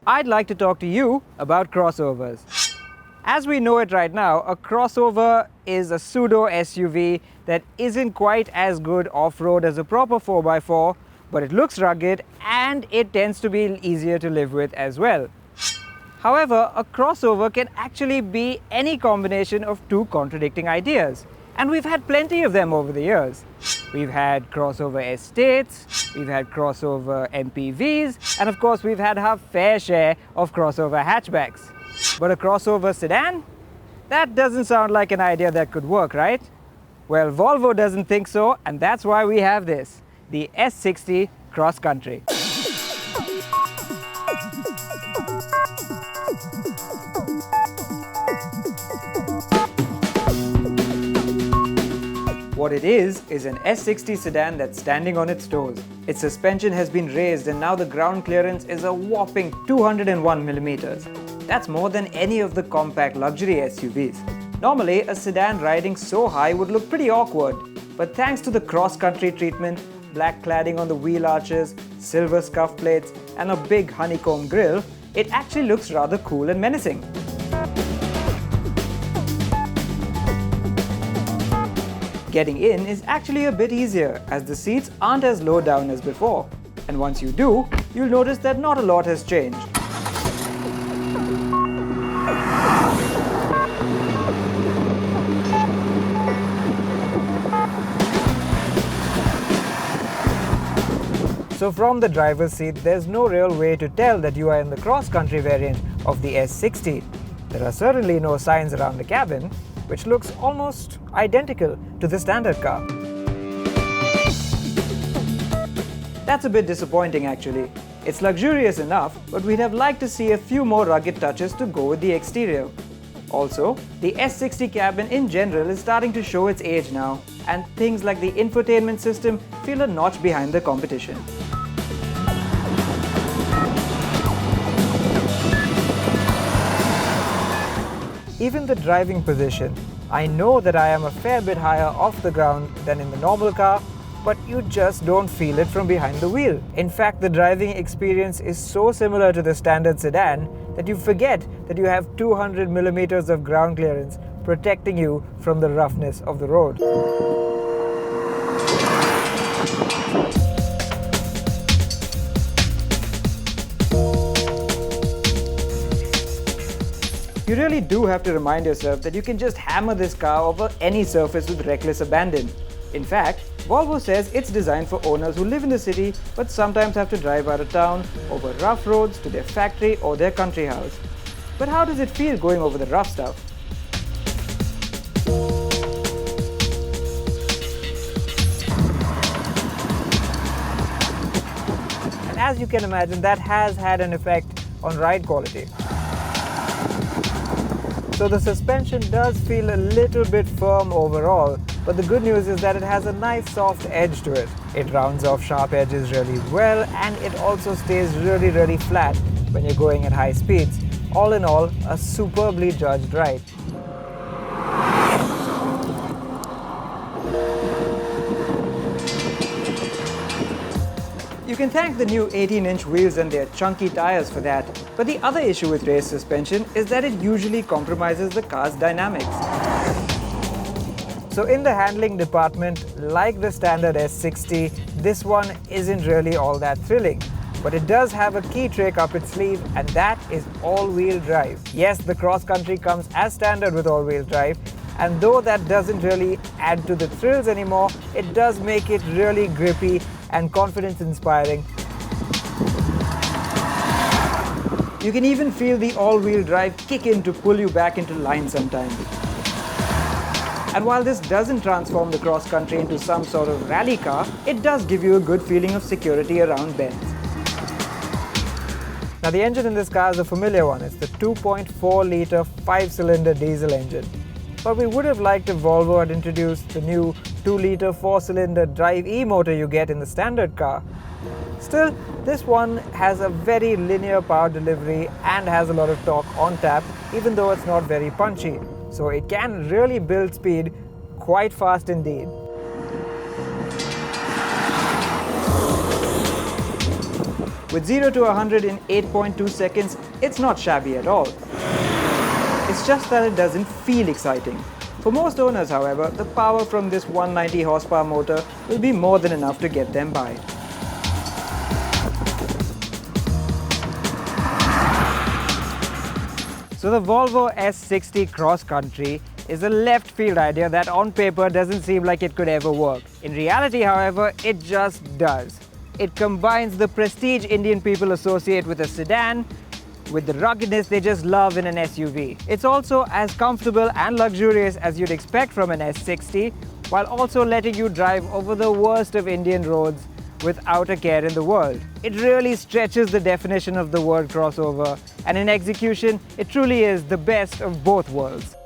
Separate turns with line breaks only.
I'd like to talk to you about crossovers. As we know it right now, a crossover is a pseudo SUV that isn't quite as good off-road as a proper 4x4, but it looks rugged and it tends to be easier to live with as well. However, a crossover can actually be any combination of two contradicting ideas, and we've had plenty of them over the years. We've had crossover estates, we've had crossover MPVs, and of course we've had our fair share of crossover hatchbacks. But a crossover sedan? That doesn't sound like an idea that could work, right? Well, Volvo doesn't think so, and that's why we have this, the S60 Cross Country. What it is an S60 sedan that's standing on its toes. Its suspension has been raised and now the ground clearance is a whopping 201 millimeters. That's more than any of the compact luxury SUVs. Normally, a sedan riding so high would look pretty awkward, but thanks to the cross-country treatment, black cladding on the wheel arches, silver scuff plates, and a big honeycomb grille, it actually looks rather cool and menacing. Getting in is actually a bit easier as the seats aren't as low down as before. And once you do, you'll notice that not a lot has changed. So from the driver's seat, there's no real way to tell that you are in the cross-country variant of the S60. There are certainly no signs around the cabin, which looks almost identical to the standard car. That's a bit disappointing actually. It's luxurious enough, but we'd have liked to see a few more rugged touches to go with the exterior. Also, the S60 cabin in general is starting to show its age now, and things like the infotainment system feel a notch behind the competition. Even the driving position. I know that I am a fair bit higher off the ground than in the normal car, but you just don't feel it from behind the wheel. In fact, the driving experience is so similar to the standard sedan that you forget that you have 200 millimeters of ground clearance protecting you from the roughness of the road. You really do have to remind yourself that you can just hammer this car over any surface with reckless abandon. In fact, Volvo says it's designed for owners who live in the city but sometimes have to drive out of town over rough roads to their factory or their country house. But how does it feel going over the rough stuff? And as you can imagine, that has had an effect on ride quality. So the suspension does feel a little bit firm overall, but the good news is that it has a nice soft edge to it. It rounds off sharp edges really well, and it also stays really flat when you're going at high speeds. All in all, a superbly judged ride. You can thank the new 18-inch wheels and their chunky tires for that, but the other issue with race suspension is that it usually compromises the car's dynamics. So in the handling department, like the standard S60, this one isn't really all that thrilling. But it does have a key trick up its sleeve, and that is all-wheel drive. Yes, the cross-country comes as standard with all-wheel drive, and though that doesn't really add to the thrills anymore, it does make it really grippy and confidence-inspiring. You can even feel the all-wheel drive kick in to pull you back into line sometimes. And while this doesn't transform the cross-country into some sort of rally car, it does give you a good feeling of security around bends. Now the engine in this car is a familiar one. It's the 2.4-litre 5-cylinder diesel engine. But we would have liked if Volvo had introduced the new 2-litre 4-cylinder Drive E motor you get in the standard car. Still, this one has a very linear power delivery and has a lot of torque on tap, even though it's not very punchy. So it can really build speed quite fast indeed. With 0 to 100 in 8.2 seconds, it's not shabby at all. It's just that it doesn't feel exciting. For most owners, however, the power from this 190 horsepower motor will be more than enough to get them by. So the Volvo S60 Cross Country is a left field idea that on paper doesn't seem like it could ever work. In reality, however, it just does. It combines the prestige Indian people associate with a sedan with the ruggedness they just love in an SUV. It's also as comfortable and luxurious as you'd expect from an S60, while also letting you drive over the worst of Indian roads without a care in the world. It really stretches the definition of the word crossover, and in execution, it truly is the best of both worlds.